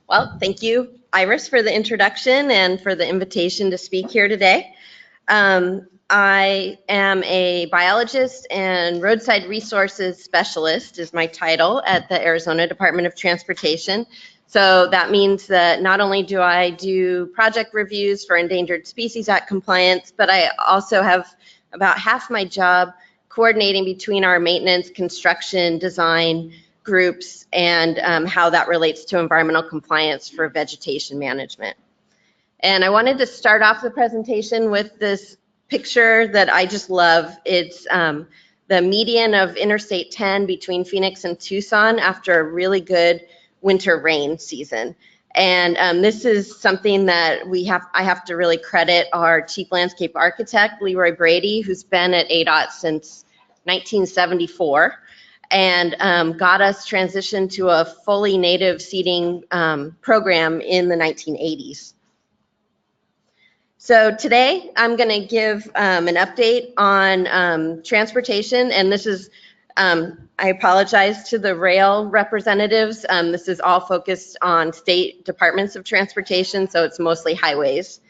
Well, thank you, Iris, for the introduction and for the invitation to speak here today. I am a biologist and roadside resources specialist is my title at the Arizona Department of Transportation. So that means that not only do I do project reviews for Endangered Species Act compliance, but I also have about half my job coordinating between our maintenance, construction, design groups and how that relates to environmental compliance for vegetation management. And I wanted to start off the presentation with this picture that I just love. It's the median of Interstate 10 between Phoenix and Tucson after a really good winter rain season. And this is something that I have to really credit our chief landscape architect, Leroy Brady, who's been at ADOT since 1974. And got us transitioned to a fully native seeding program in the 1980s. So today I'm going to give an update on transportation, and this is, I apologize to the rail representatives. This is all focused on state departments of transportation, so it's mostly highways.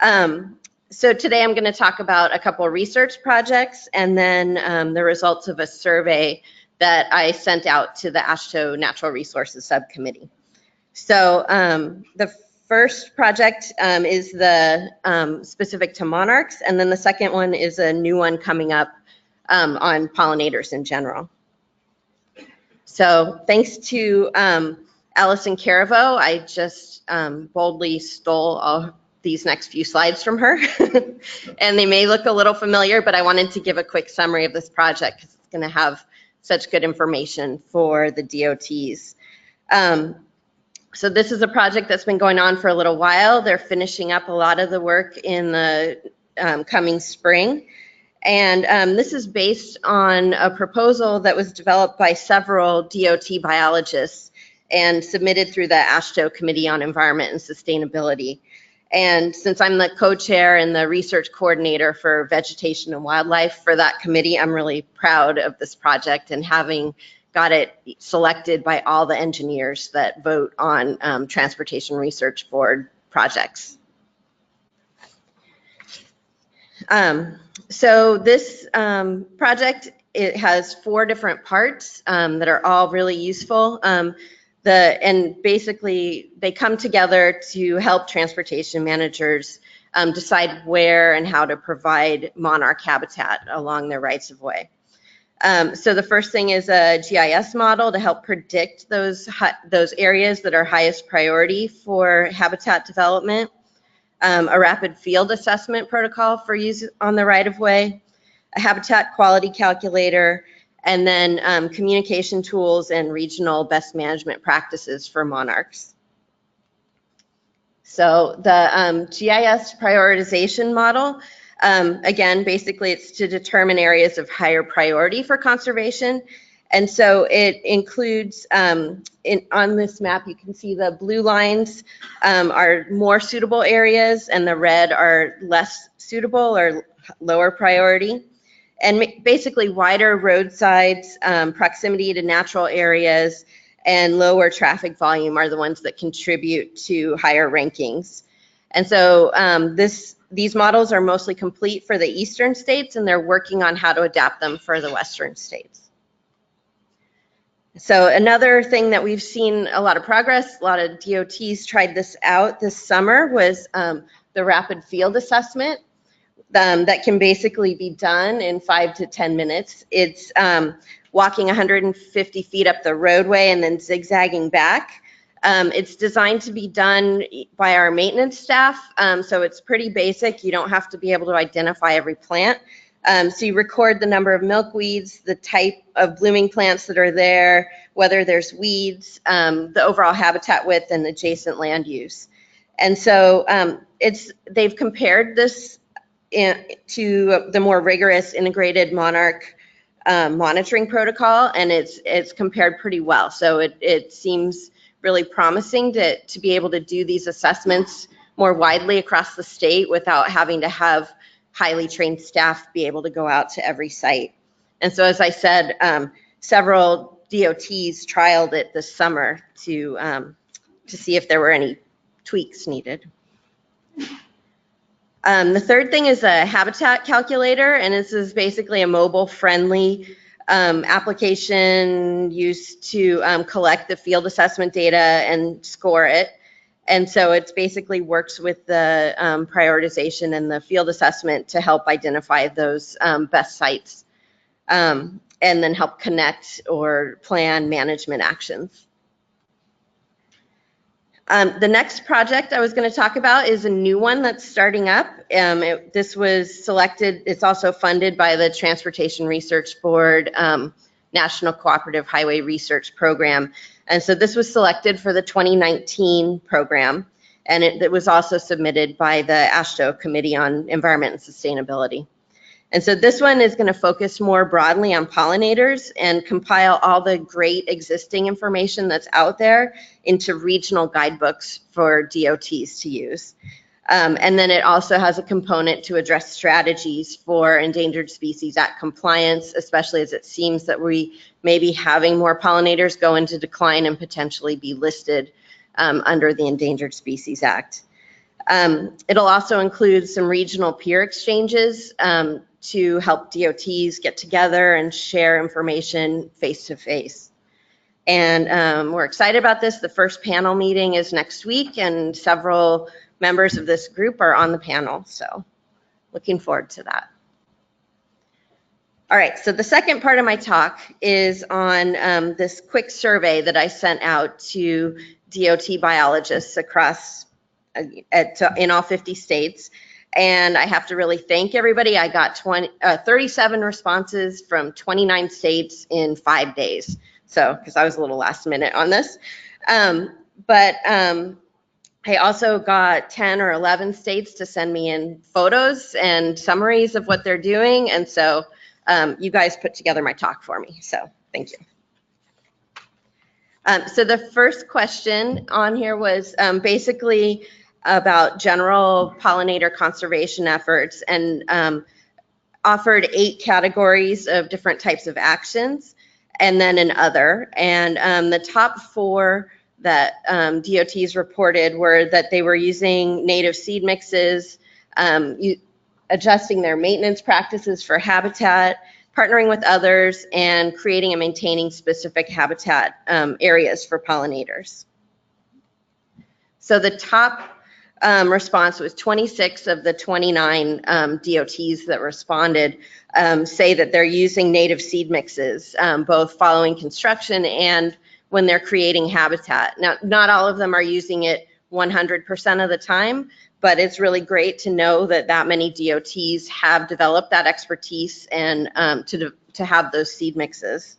So today I'm going to talk about a couple of research projects and then the results of a survey that I sent out to the AASHTO Natural Resources Subcommittee. So the first project is the specific to monarchs, and then the second one is a new one coming up on pollinators in general. So thanks to Allison Caraveau, I just boldly stole all these next few slides from her. And they may look a little familiar, but I wanted to give a quick summary of this project because it's going to have such good information for the DOTs. So this is a project that's been going on for a little while. They're finishing up a lot of the work in the coming spring. And this is based on a proposal that was developed by several DOT biologists and submitted through the AASHTO Committee on Environment and Sustainability. And since I'm the co-chair and the research coordinator for vegetation and wildlife for that committee, I'm really proud of this project and having got it selected by all the engineers that vote on Transportation Research Board projects. So this project, it has 4 different parts that are all really useful. And basically they come together to help transportation managers decide where and how to provide monarch habitat along their rights of way. So the first thing is a GIS model to help predict those areas that are highest priority for habitat development, a rapid field assessment protocol for use on the right of way, a habitat quality calculator, and then communication tools and regional best management practices for monarchs. So the GIS prioritization model, again, basically it's to determine areas of higher priority for conservation. And so it includes, on this map, you can see the blue lines are more suitable areas and the red are less suitable or lower priority. And basically wider roadsides, proximity to natural areas, and lower traffic volume are the ones that contribute to higher rankings. And so these models are mostly complete for the eastern states, and they're working on how to adapt them for the western states. So another thing that we've seen a lot of progress, a lot of DOTs tried this out this summer, was the rapid field assessment. That can basically be done in 5 to 10 minutes. It's walking 150 feet up the roadway and then zigzagging back. It's designed to be done by our maintenance staff, so it's pretty basic. You don't have to be able to identify every plant. So you record the number of milkweeds, the type of blooming plants that are there, whether there's weeds, the overall habitat width, and adjacent land use. And so they've compared this to the more rigorous integrated monarch monitoring protocol, and it's compared pretty well. So it seems really promising to be able to do these assessments more widely across the state without having to have highly trained staff be able to go out to every site. And so, as I said, several DOTs trialed it this summer to to see if there were any tweaks needed. The third thing is a habitat calculator, and this is basically a mobile-friendly application used to collect the field assessment data and score it. And so it basically works with the prioritization and the field assessment to help identify those best sites and then help connect or plan management actions. The next project I was going to talk about is a new one that's starting up. This was selected, it's also funded by the Transportation Research Board National Cooperative Highway Research Program. And so this was selected for the 2019 program, and it was also submitted by the AASHTO Committee on Environment and Sustainability. And so this one is going to focus more broadly on pollinators and compile all the great existing information that's out there into regional guidebooks for DOTs to use. And then it also has a component to address strategies for Endangered Species Act compliance, especially as it seems that we may be having more pollinators go into decline and potentially be listed under the Endangered Species Act. It'll also include some regional peer exchanges to help DOTs get together and share information face-to-face. And we're excited about this. The first panel meeting is next week, and several members of this group are on the panel, so looking forward to that. All right, so the second part of my talk is on this quick survey that I sent out to DOT biologists across in all 50 states. And I have to really thank everybody. I got 37 responses from 29 states in 5 days. So, because I was a little last minute on this. I also got 10 or 11 states to send me in photos and summaries of what they're doing. And so you guys put together my talk for me. So thank you. So the first question on here was basically about general pollinator conservation efforts, and offered 8 categories of different types of actions, and then an other. And the top 4 that DOTs reported were that they were using native seed mixes, adjusting their maintenance practices for habitat, partnering with others, and creating and maintaining specific habitat areas for pollinators. So the top response was 26 of the 29 DOTs that responded say that they're using native seed mixes, both following construction and when they're creating habitat. Now, not all of them are using it 100% of the time, but it's really great to know that that many DOTs have developed that expertise and to have those seed mixes.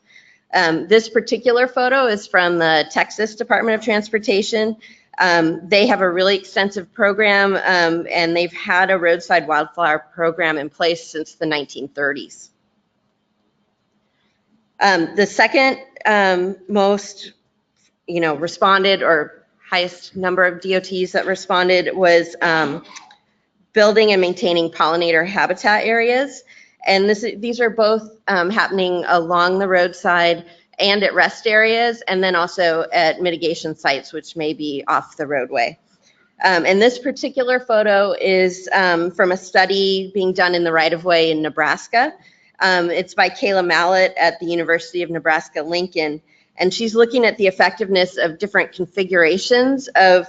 This particular photo is from the Texas Department of Transportation. They have a really extensive program, and they've had a roadside wildflower program in place since the 1930s. The second most, responded, or highest number of DOTs that responded, was building and maintaining pollinator habitat areas. And these are both happening along the roadside and at rest areas, and then also at mitigation sites, which may be off the roadway. And this particular photo is from a study being done in the right-of-way in Nebraska. It's by Kayla Mallett at the University of Nebraska-Lincoln, and she's looking at the effectiveness of different configurations of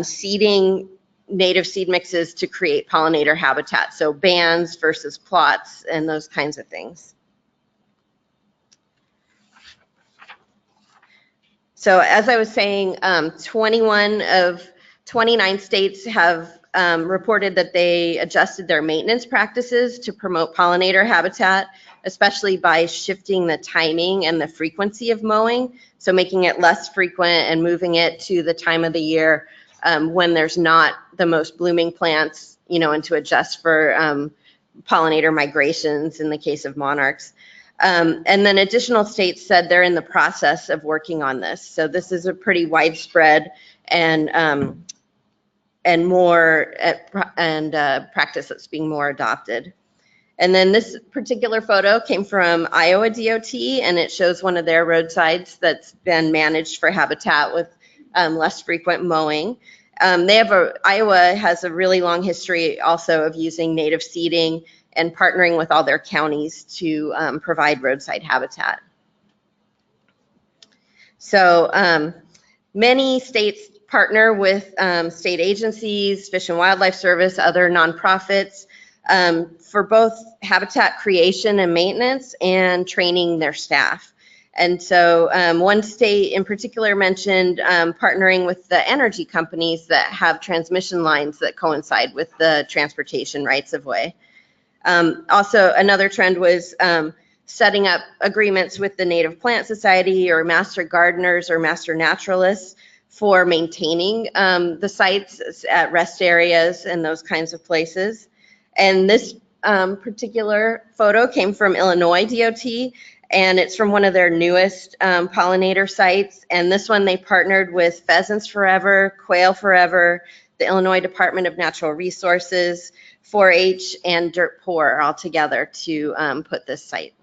seeding native seed mixes to create pollinator habitat, so bands versus plots and those kinds of things. So as I was saying, 21 of 29 states have reported that they adjusted their maintenance practices to promote pollinator habitat, especially by shifting the timing and the frequency of mowing, so making it less frequent and moving it to the time of the year when there's not the most blooming plants, and to adjust for pollinator migrations in the case of monarchs. And then additional states said they're in the process of working on this. So this is a pretty widespread and practice that's being more adopted. And then this particular photo came from Iowa DOT, and it shows one of their roadsides that's been managed for habitat with less frequent mowing. Iowa has a really long history also of using native seeding and partnering with all their counties to provide roadside habitat. So many states partner with state agencies, Fish and Wildlife Service, other nonprofits for both habitat creation and maintenance and training their staff. And so one state in particular mentioned partnering with the energy companies that have transmission lines that coincide with the transportation rights of way. Also, another trend was setting up agreements with the Native Plant Society or master gardeners or master naturalists for maintaining the sites at rest areas and those kinds of places. And this particular photo came from Illinois DOT, and it's from one of their newest pollinator sites. And this one they partnered with Pheasants Forever, Quail Forever, the Illinois Department of Natural Resources, 4-H, and Dirt Poor all together to put this site.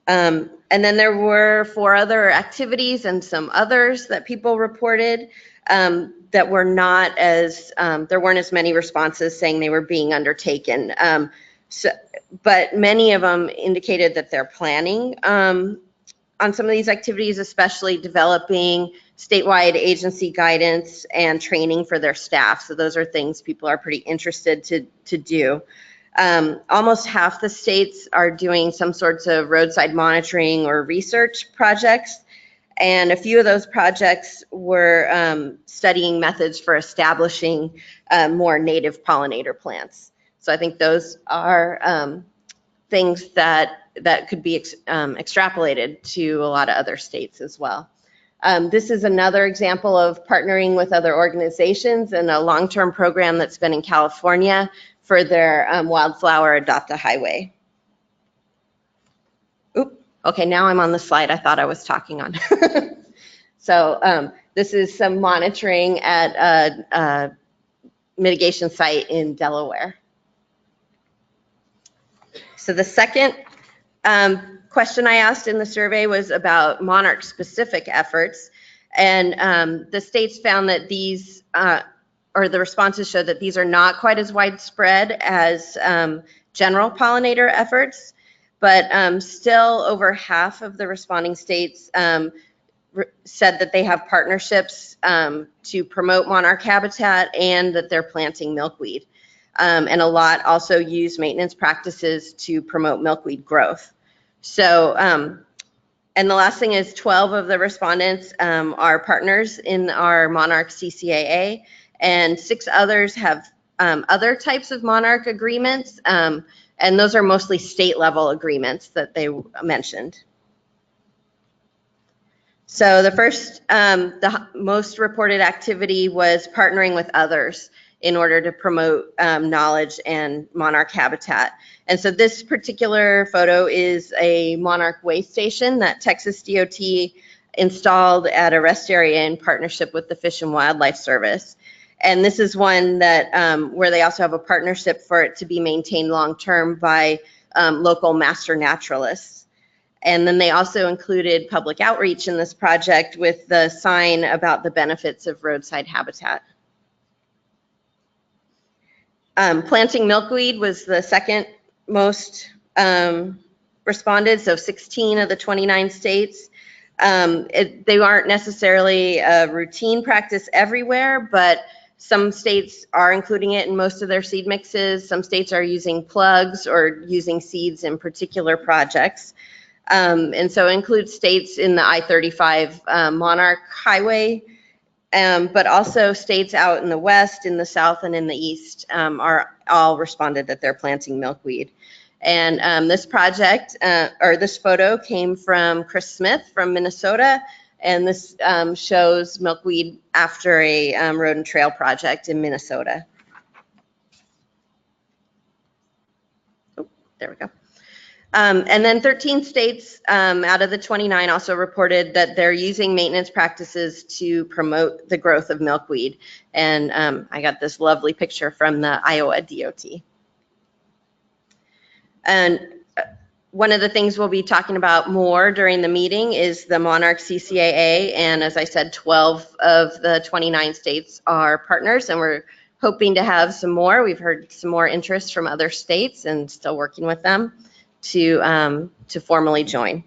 And then there were 4 other activities and some others that people reported that were not as, there weren't as many responses saying they were being undertaken. But many of them indicated that they're planning on some of these activities, especially developing statewide agency guidance and training for their staff. So those are things people are pretty interested to do. Almost half the states are doing some sorts of roadside monitoring or research projects. And a few of those projects were studying methods for establishing more native pollinator plants. So I think those are things that could be extrapolated to a lot of other states as well. This is another example of partnering with other organizations and a long-term program that's been in California for their Wildflower Adopt a Highway. Oop, okay, now I'm on the slide I thought I was talking on. So this is some monitoring at a mitigation site in Delaware. So the second question I asked in the survey was about monarch-specific efforts, and the states found that these, or the responses showed that these are not quite as widespread as general pollinator efforts, but still over half of the responding states said that they have partnerships to promote monarch habitat and that they're planting milkweed. And a lot also use maintenance practices to promote milkweed growth. So, and the last thing is 12 of the respondents are partners in our Monarch CCAA, and 6 others have other types of monarch agreements, and those are mostly state level agreements that they mentioned. So the first, the most reported activity was partnering with others in order to promote knowledge and monarch habitat. And so this particular photo is a monarch way station that Texas DOT installed at a rest area in partnership with the Fish and Wildlife Service. And this is one that where they also have a partnership for it to be maintained long-term by local master naturalists. And then they also included public outreach in this project with the sign about the benefits of roadside habitat. Planting milkweed was the second most responded, so 16 of the 29 states. They aren't necessarily a routine practice everywhere, but some states are including it in most of their seed mixes. Some states are using plugs or using seeds in particular projects. And so it includes states in the I-35 Monarch Highway, but also states out in the west, in the south, and in the east are all responded that they're planting milkweed. And this project, or this photo came from Kris Smith from Minnesota, and this shows milkweed after a road and trail project in Minnesota. Oh, there we go. And then 13 states out of the 29 also reported that they're using maintenance practices to promote the growth of milkweed. And I got this lovely picture from the Iowa DOT. And One of the things we'll be talking about more during the meeting is the Monarch CCAA, and as I said, 12 of the 29 states are partners, and we're hoping to have some more. We've heard some more interest from other states and still working with them to formally join.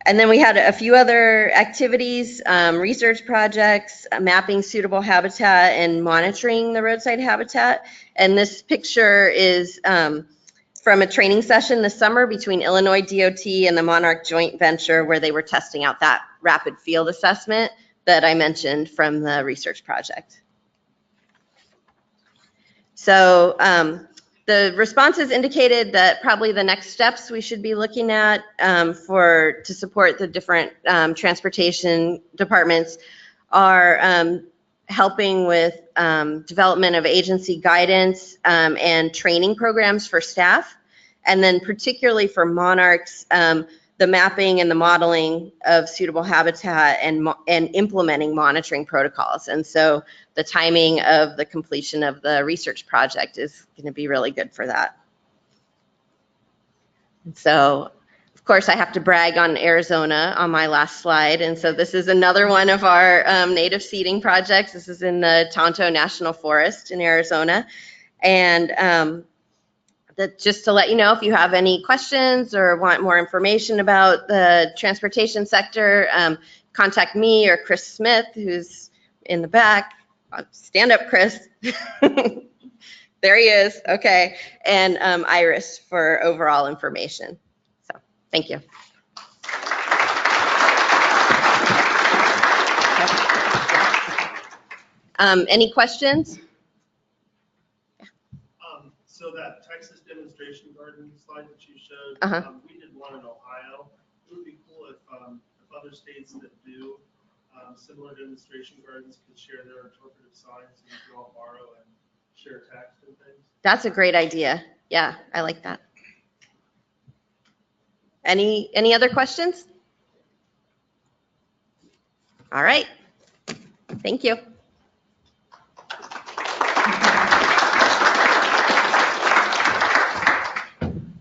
And then we had a few other activities, research projects, mapping suitable habitat and monitoring the roadside habitat. And this picture is from a training session this summer between Illinois DOT and the Monarch joint venture, where they were testing out that rapid field assessment that I mentioned from the research project. So the responses indicated that probably the next steps we should be looking at to support the different transportation departments are helping with development of agency guidance and training programs for staff, and then particularly for Monarchs, the mapping and the modeling of suitable habitat and implementing monitoring protocols. And so the timing of the completion of the research project is going to be really good for that. And so, of course, I have to brag on Arizona on my last slide. And so this is another one of our native seeding projects. This is in the Tonto National Forest in Arizona. And just to let you know, if you have any questions or want more information about the transportation sector, contact me or Kris Smith, who's in the back. Stand up, Kris. There he is. Okay. And Iris for overall information. So thank you. Any questions? So that Texas demonstration garden slide that you showed, we did one in Ohio. It would be cool if other states that do similar demonstration gardens could share their interpretive signs, and you could all borrow and share text and things. That's a great idea. Yeah, I like that. Any other questions? All right. Thank you.